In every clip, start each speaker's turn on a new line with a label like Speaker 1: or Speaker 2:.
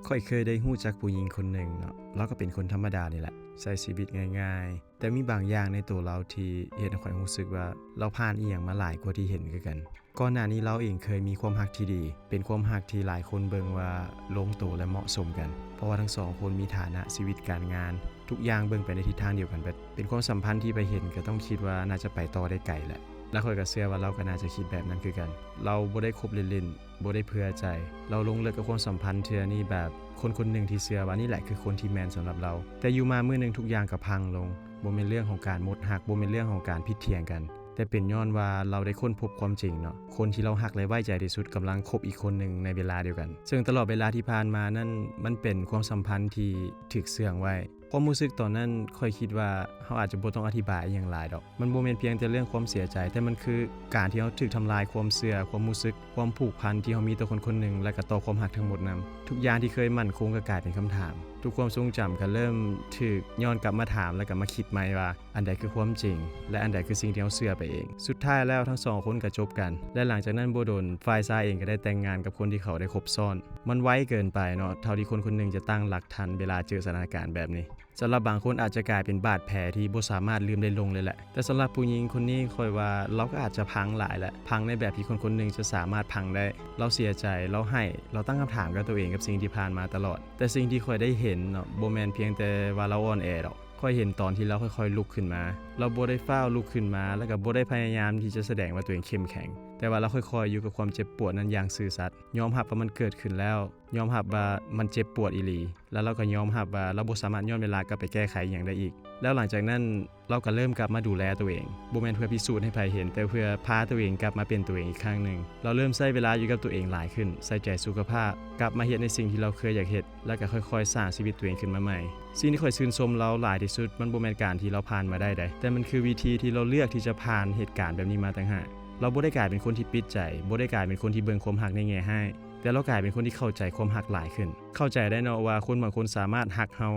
Speaker 1: ค่อยเคยได้ฮู้จักผู้หญิงคนหนึ่งเนาะเราก็เป็นคนธรรมดานี่แหละใช้ชีวิตง่ายๆแต่มีบางอย่างในตัวเราที่เฮ็ดให้ข้อยรู้สึกว่าเราผ่านอีหยังมาหลายกว่าที่เห็นคือกันก่อนหน้านี้เราเองเคยมีความรักที่ดีเป็นความรักที่หลายคนเบิ่งว่าลงตัวและเหมาะสมกันเพราะว่าทั้งสองคนมีฐานะชีวิตการงานทุกอย่างเบิ่งไปในทิศทางเดียวกันเบิดเป็นความสัมพันธ์ที่ไปเห็นก็ต้องคิดว่าน่าจะไปต่อได้ไกลแหละแล้วข้อยก็เชื่อว่าเราก็น่าจะคิดแบบนั้นคือกันเราบ่ได้คบเล่นๆบ่ได้เพื่อใจเราลงเอยกับความสัมพันธ์เทื่อนี้แบบคนๆนึงที่เชื่อว่านี่แหละคือคนที่แม่นสำหรับเราแต่อยู่มามื้อนึงทุกอย่างก็พังลงบ่แม่นเรื่องของการหมดรักบ่แม่นเรื่องของการผิดเถียงกันแต่เป็นย้อนว่าเราได้ค้นพบความจริงเนาะคนที่เรารักและไว้ใจที่สุดกำลังคบอีกคนหนึ่งในเวลาเดียวกันซึ่งตลอดเวลาที่ผ่านมานั้นมันเป็นความสัมพันธ์ที่ถูกเสื่องไว้ความรู้สึกตอนนั้นค่อยคิดว่าเฮาอาจจะบ่ต้องอธิบายอีหยังหลายดอกมันบ่แม่นเพียงแต่เรื่องความเสียใจแต่มันคือการที่เฮาถูกทำลายความเชื่อความรู้สึกความผูกพันที่เฮามีต่อคนคนหนึ่งและก็ต่อความรักทั้งหมดนั้นทุกอย่างที่เคยมั่นคงก็กลายเป็นคำถามทุกความทรงจำก็เริ่มถูกย้อนกลับมาถามแล้วก็มาคิดใหม่ว่าอันใดคือความจริงและอันใดคือสิ่งที่เฮาเชื่อไปเองสุดท้ายแล้วทั้งสองคนก็จบกันและหลังจากนั้นบ่โดนฝ่ายชายเองก็ได้แต่งงานกับคนที่เขาได้คบซ้อนมันไวเกินไปเนาะเท่าที่คนคนนึงจะตั้งหลักทันเวลาเจอสถานการณ์แบบนี้สำหรับบางคนอาจจะกลายเป็นบาดแผลที่บ่สามารถลืมได้ลงเลยแหละแต่สำหรับผู้หญิงคนนี้ค่อยว่าเราก็อาจจะพังหลายแหละพังในแบบที่คนคนนึงจะสามารถพังได้เราเสียใจเราให้เราตั้งคำถามกับตัวเองกับสิ่งที่ผ่านมาตลอดแต่สิ่งที่ค่อยได้เห็นเนาะบ่แม่นเพียงแต่ว่าเราอ่อนแอดอกค่อยเห็นตอนที่เราค่อยๆลุกขึ้นมาเราบ่ได้ฟ้าวลุกขึ้นมาแล้วก็บ่ได้พยายามที่จะแสดงว่าตัวเองเข้มแข็งแต่ว่าเราค่อยๆอยู่กับความเจ็บปวดนั้นอย่างซื่อสัตย์ยอมรับว่ามันเกิดขึ้นแล้วยอมรับว่ามันเจ็บปวดอีหลีแล้วเราก็ยอมรับว่าเราบ่สามารถย้อนเวลากลับไปแก้ไขหยังได้อีกแล้วหลังจากนั้นเราก็เริ่มกลับมาดูแลตัวเองบ่แม่นเพื่อพิสูจน์ให้ใครเห็นแต่เพื่อพาตัวเองกลับมาเป็นตัวเองอีกครั้งนึงเราเริ่มใช้เวลาอยู่กับตัวเองหลายขึ้นใส่ใจสุขภาพกลับมาเฮ็ดในสิ่งที่เราเคยอยากเฮ็ดแล้วก็ค่อยๆสร้างชีวิตตัวเองขึ้นมาใหม่สิ่งที่ค่อยชื่นชมเราหลายที่สุดมันบ่แม่นการที่เราผ่านมาได้แต่มันคือวิธีที่เราเลือกที่จะผ่านเหตุการณ์แบบนี้มาต่างหากเราบ่ได้กลายเป็นคนที่ปิดใจบ่ได้กลายเป็นคนที่เบิ่งความรักในแง่ร้ายแต่เรากลายเป็นคนที่เข้าใจความรักหลายขึ้นเข้าใจได้เนาะว่าคนบางคนสามารถรักเฮา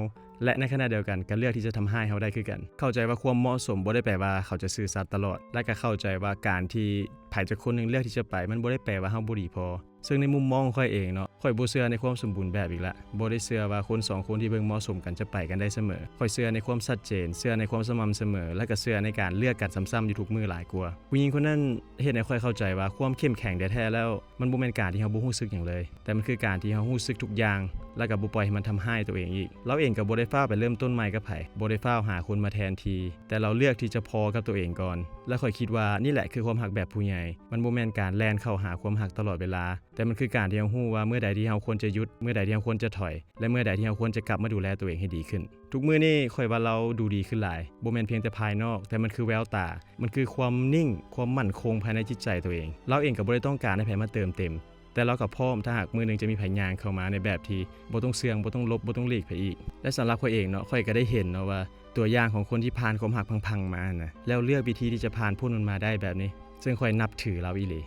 Speaker 1: และในขณะเดียวกันก็เลือกที่จะทำให้เฮาได้คือกันเข้าใจว่าความเหมาะสมบ่ได้แปลว่าเขาจะซื่อสัตย์ตลอดและก็เข้าใจว่าการที่ไผสักคนนึงเลือกที่จะไปมันบ่ได้แปลว่าเฮาบ่ดีพอซึ่งในมุมมองของข้อยเองเนาะข้อยบ่เชื่อในความสมบูรณ์แบบอีกละบ่ได้เชื่อว่าคน2คนที่เบิ่งเหมาะสมกันจะไปกันได้เสมอข้อยเชื่อในความชัดเจนเชื่อในความสม่ำเสมอและก็เชื่อในการเลือกกันซ้ำๆอยู่ทุกมื้อหลายกว่าผู้หญิงคนนั้นเฮ็ดให้ข้อยเข้าใจว่าความเข้มแข็งแท้ๆแล้วมันบ่แม่นการที่เฮาบ่รู้สึกหยังเลยแต่มันคือการที่เฮารู้สึกทุกอย่างแล้วก็บ่ปล่อยให้มันทำร้ายตัวเองอีกเราเองก็บ่ได้ฟ้าวไปเริ่มต้นใหม่กับไผบ่ได้ฟ้าวหาคนมาแทนทีแต่เราเลือกที่จะพอกับตัวเองก่อนและข้อยคิดว่านี่แหละคือความรักแบบผู้ใหญ่มันบ่แม่นการแล่นเข้าหาความรักตลอดเวลาแต่มันคือการที่เฮารู้ว่าเมื่อใดที่เฮาควรจะหยุดเมื่อใดที่เฮาควรจะถอยและเมื่อใดที่เฮาควรจะกลับมาดูแลตัวเองให้ดีขึ้นทุกมื้อนี้ข้อยว่าเราดูดีขึ้นหลายบ่แม่นเพียงแต่ภายนอกแต่มันคือแววตามันคือความนิ่งความมั่นคงภายในจิตใจตัวเองเราเองก็บ่ได้ต้องการให้ไผมาเติมเต็มแต่เราก็พร้อมถ้าหากมื้อนึงจะมีไผย่างเข้ามาในแบบที่บ่ต้องเสื่องบ่ต้องลบบ่ต้องหลีกไผอีกและสำหรับข้อยเองเนาะข้อยก็ได้เห็นเนาะว่าตัวอย่างของคนที่ผ่านความรักพังๆมานะแล้วเลือกวิธีที่จะผ่านพ้นมันมาได้แบบนี้ซึ่งข้อยนับถือเราอีหลี